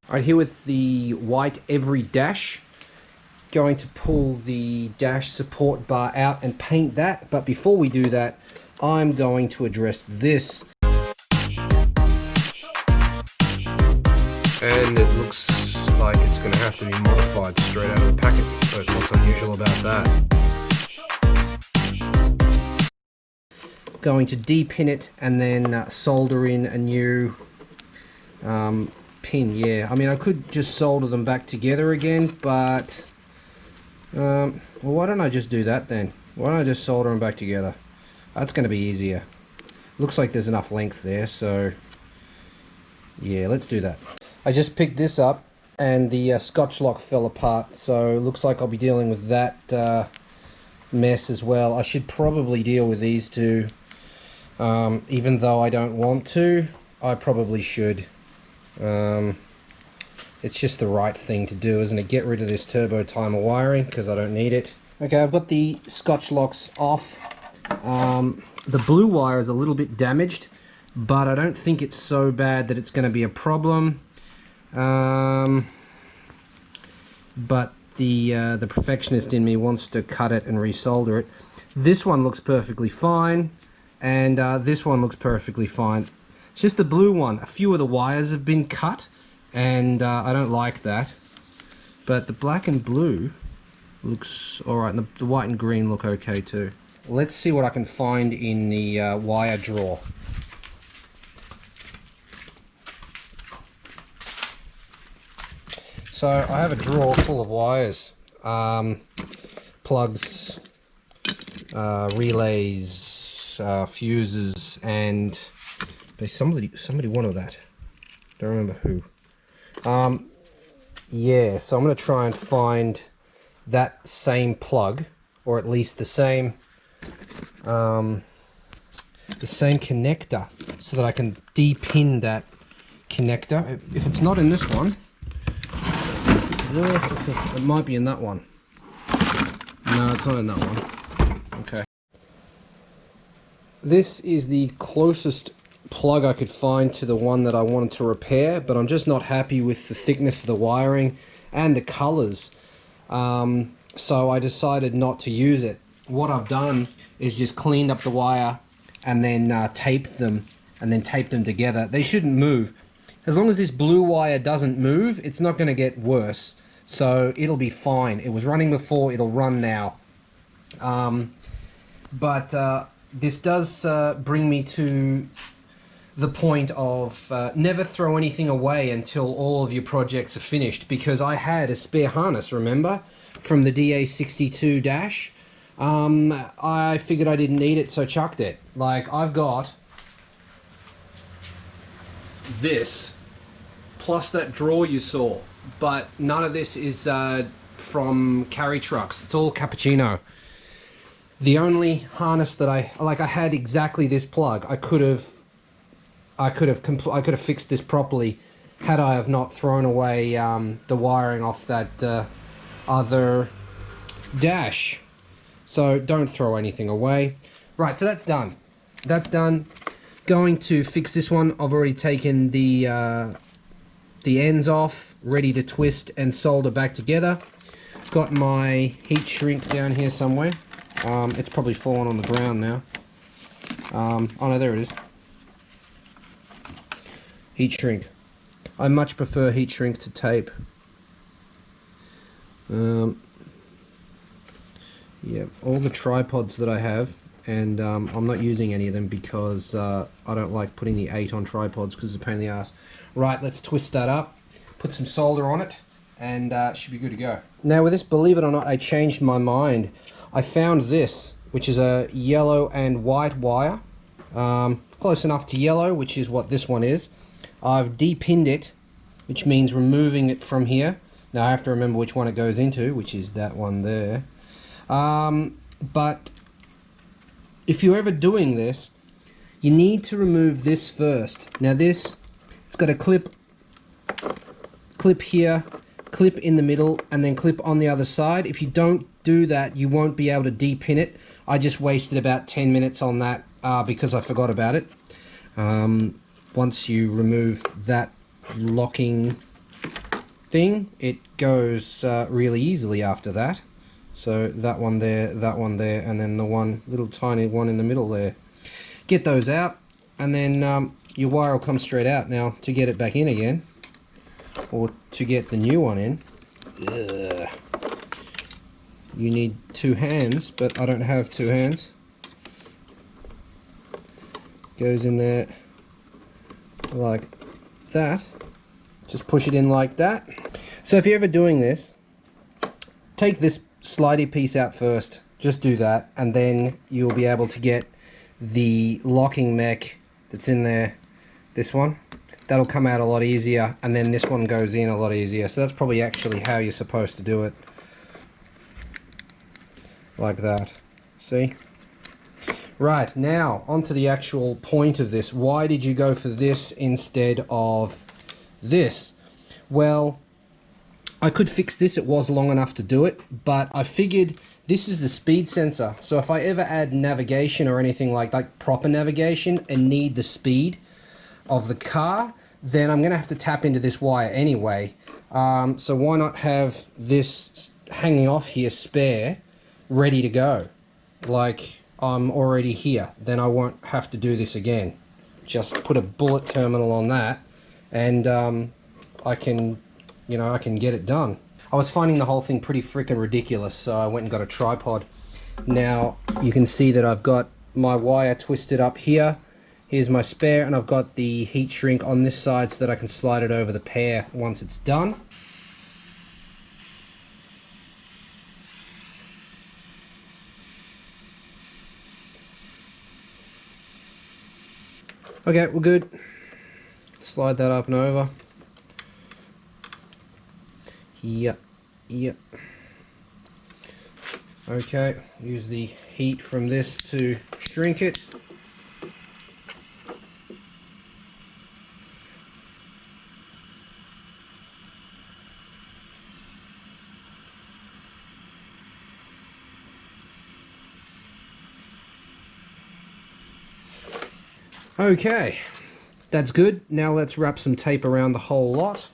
Right, here with the white every dash. Going to pull the dash support bar out and paint that, but before we do that, I'm going to address this. And it looks like it's going to have to be modified straight out of the packet. So what's unusual about that? Going to de-pin it and then solder in a new pin. Yeah, I mean, I could just solder them back together again, but well, why don't I just do that then? Why don't I just solder them back together? That's going to be easier. Looks like there's enough length there, so yeah, let's do that. I just picked this up and the Scotch lock fell apart, so looks like I'll be dealing with that mess as well. I should probably deal with these two, even though I don't want to. I probably should. It's just the right thing to do, isn't it? Get rid of this turbo timer wiring because I don't need it. Okay, I've got the Scotch locks off. The blue wire is a little bit damaged, but I don't think it's so bad that it's going to be a problem. But the perfectionist in me wants to cut it and resolder it. This one looks perfectly fine, and this one looks perfectly fine. It's just the blue one. A few of the wires have been cut, and I don't like that. But the black and blue looks alright, and the white and green look okay too. Let's see what I can find in the wire drawer. So I have a drawer full of wires, plugs, relays, fuses, and somebody wanted that. Don't remember who. Yeah, so I'm going to try and find that same plug, or at least the same connector, so that I can de-pin that connector. If it's not in this one, it might be in that one. No, it's not in that one. Okay. This is the closest plug I could find to the one that I wanted to repair, but I'm just not happy with the thickness of the wiring and the colors. So I decided not to use it. What I've done is just cleaned up the wire and then taped them together. They shouldn't move. As long as this blue wire doesn't move, it's not going to get worse. So it'll be fine. It was running before, it'll run now. But this does bring me to the point of never throw anything away until all of your projects are finished, because I had a spare harness, remember, from the DA52 dash. I figured I didn't need it, so chucked it. Like, I've got this plus that drawer you saw, but none of this is from carry trucks. It's all cappuccino. The only harness that I had exactly this plug. I could have fixed this properly had I have not thrown away the wiring off that other dash. So don't throw anything away. Right, so that's done. That's done. Going to fix this one. I've already taken the ends off, ready to twist and solder back together. Got my heat shrink down here somewhere. It's probably fallen on the ground now. Oh no, there it is. Heat shrink. I much prefer heat shrink to tape. Yeah, all the tripods that I have, and I'm not using any of them because I don't like putting the 8 on tripods because it's a pain in the ass. Right, let's twist that up, put some solder on it, and should be good to go. Now with this, believe it or not, I changed my mind. I found this, which is a yellow and white wire, close enough to yellow, which is what this one is. I've de-pinned it, which means removing it from here. Now I have to remember which one it goes into, which is that one there. But if you're ever doing this, you need to remove this first. Now this, it's got a clip here, clip in the middle, and then clip on the other side. If you don't do that, you won't be able to de-pin it. I just wasted about 10 minutes on that because I forgot about it. Once you remove that locking thing, it goes really easily after that. So that one there, and then the one little tiny one in the middle there. Get those out, and then your wire will come straight out. Now, to get it back in again, or to get the new one in, you need 2 hands, but I don't have 2 hands. Goes in there like that. Just push it in like that. So if you're ever doing this, take this slidey piece out first. Just do that, and then you'll be able to get the locking mech that's in there, this one. That'll come out a lot easier, and then this one goes in a lot easier. So that's probably actually how you're supposed to do it. Like that. See? Right, now onto the actual point of this. Why did you go for this instead of this? Well, I could fix this, it was long enough to do it, but I figured this is the speed sensor. So if I ever add navigation or anything like proper navigation and need the speed of the car, then I'm gonna have to tap into this wire anyway. So why not have this hanging off here spare, ready to go? Like, I'm already here, then I won't have to do this again. Just put a bullet terminal on that, and I can, you know, I can get it done. I was finding the whole thing pretty freaking ridiculous, so I went and got a tripod. Now you can see that I've got my wire twisted up here. Here's my spare, and I've got the heat shrink on this side so that I can slide it over the pair once it's done. Okay, we're good. Slide that up and over. Yep, yep. Okay, use the heat from this to shrink it. Okay, that's good. Now let's wrap some tape around the whole lot,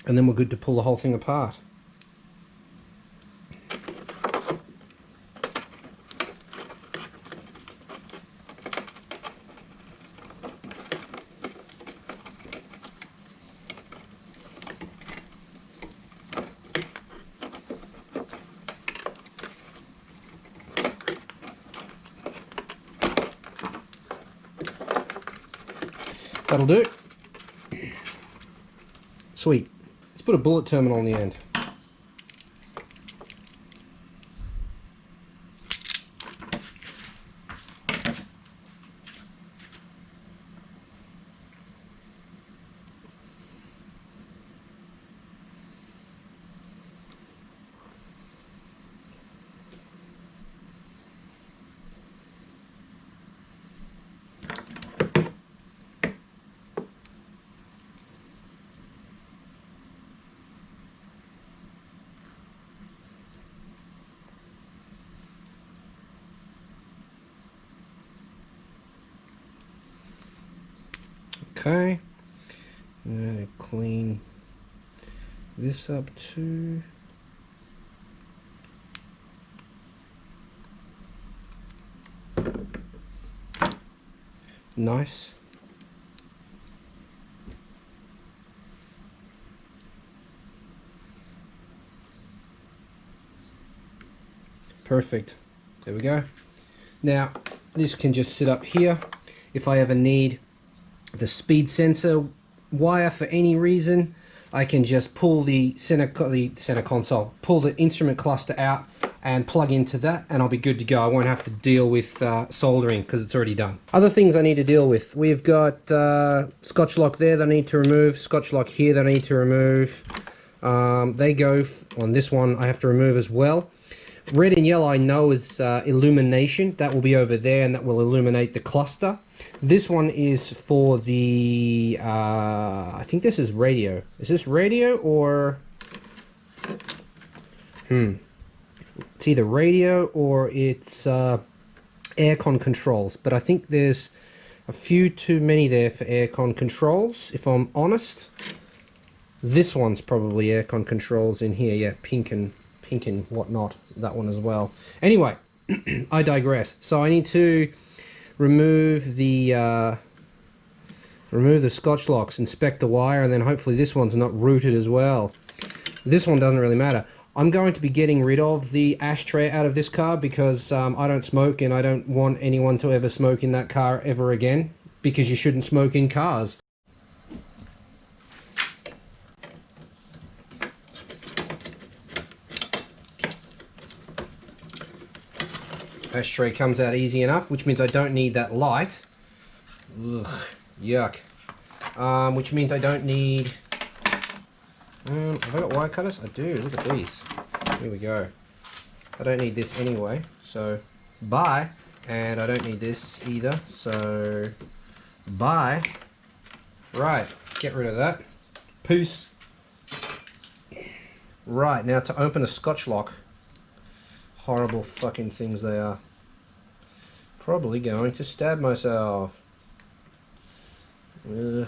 and then we're good to pull the whole thing apart. That'll do. Sweet. Let's put a bullet terminal on the end. Okay, I'm going to clean this up too. Nice. Perfect. There we go. Now, this can just sit up here. If I ever need the speed sensor wire for any reason, I can just pull the center console, pull the instrument cluster out and plug into that, and I'll be good to go. I won't have to deal with soldering because it's already done. Other things I need to deal with. We've got scotch lock there that I need to remove, scotch lock here that I need to remove. They go on this one, I have to remove as well. Red and yellow I know is illumination. That will be over there, and that will illuminate the cluster. This one is for the, I think this is radio. Is this radio or, it's either radio or it's aircon controls. But I think there's a few too many there for aircon controls, if I'm honest. This one's probably aircon controls in here. Yeah, pink and whatnot. That one as well. Anyway, I digress. So I need to remove the Scotch locks, inspect the wire, and then hopefully this one's not rooted as well. This one doesn't really matter. I'm going to be getting rid of the ashtray out of this car because I don't smoke and I don't want anyone to ever smoke in that car ever again, because you shouldn't smoke in cars. Ashtray comes out easy enough, which means I don't need that light. Ugh, yuck. Which means I don't need... have I got wire cutters? I do. Look at these. Here we go. I don't need this anyway, so bye. And I don't need this either, so bye. Right, get rid of that. Peace. Right, now to open a Scotch lock. Horrible fucking things they are. Probably going to stab myself. Ugh.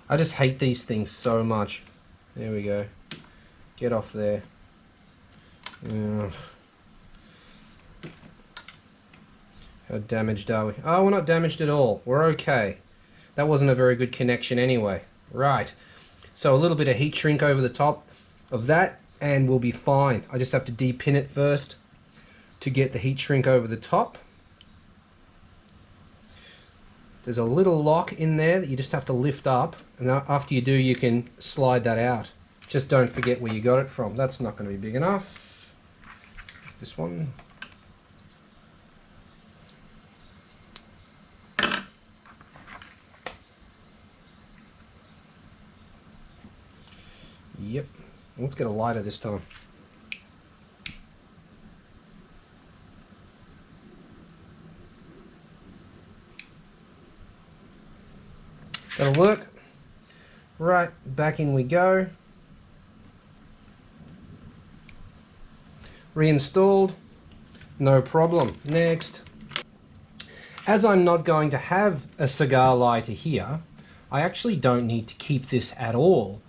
I just hate these things so much. There we go. Get off there. Ugh. How damaged are we? Oh, we're not damaged at all. We're okay. That wasn't a very good connection anyway. Right. So a little bit of heat shrink over the top of that and we'll be fine. I just have to de-pin it first to get the heat shrink over the top. There's a little lock in there that you just have to lift up, and after you do you can slide that out. Just don't forget where you got it from. That's not going to be big enough. This one. Yep. Let's get a lighter this time. That'll work. Right, back in we go. Reinstalled. No problem. Next. As I'm not going to have a cigar lighter here, I actually don't need to keep this at all.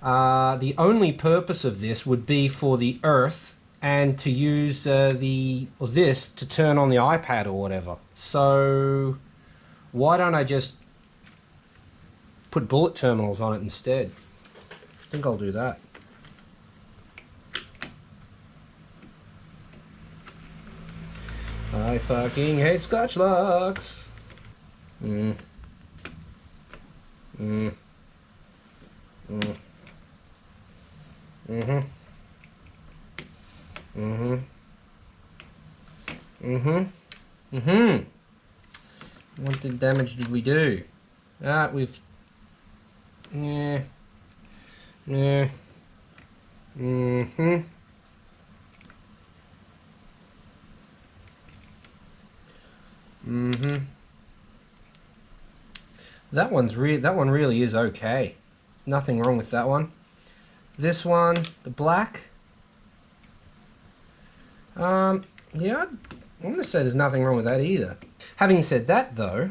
The only purpose of this would be for the earth and to use this to turn on the iPad or whatever. So why don't I just put bullet terminals on it instead? I think I'll do that. I fucking hate Scotch locks. Mm. Mm. Mm. Mm-hmm. Mm-hmm. Mm-hmm. Mm-hmm. What damage did we do? We've... Yeah. Yeah. Mm-hmm. Mm-hmm. That one really is okay. Nothing wrong with that one. This one, the black. Yeah, I'm gonna say there's nothing wrong with that either. Having said that though,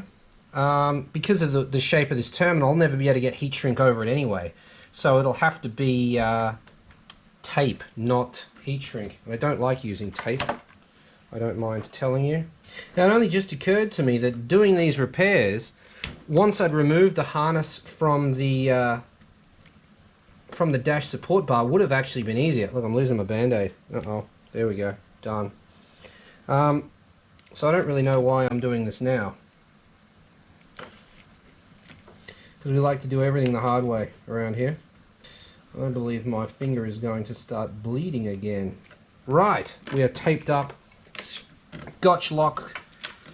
because of the shape of this terminal, I'll never be able to get heat shrink over it anyway. So it'll have to be tape, not heat shrink. I don't like using tape. I don't mind telling you. Now it only just occurred to me that doing these repairs, once I'd removed the harness from the dash support bar, would have actually been easier. Look, I'm losing my band-aid. Uh-oh, there we go, done. So I don't really know why I'm doing this now. Because we like to do everything the hard way around here. I believe my finger is going to start bleeding again. Right, we are taped up. Scotch lock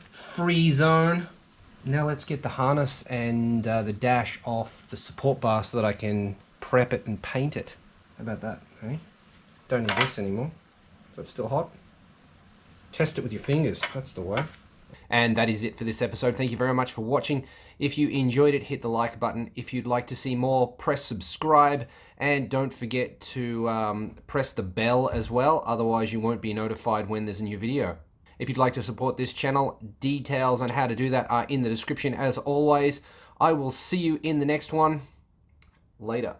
free zone. Now let's get the harness and the dash off the support bar so that I can prep it and paint it. How about that, eh? Don't need this anymore. So it's still hot. Test it with your fingers, that's the way. And that is it for this episode. Thank you very much for watching. If you enjoyed it, hit the like button. If you'd like to see more, press subscribe. And don't forget to press the bell as well, otherwise you won't be notified when there's a new video. if you'd like to support this channel. Details on how to do that are in the description as always. I will see you in the next one. Later.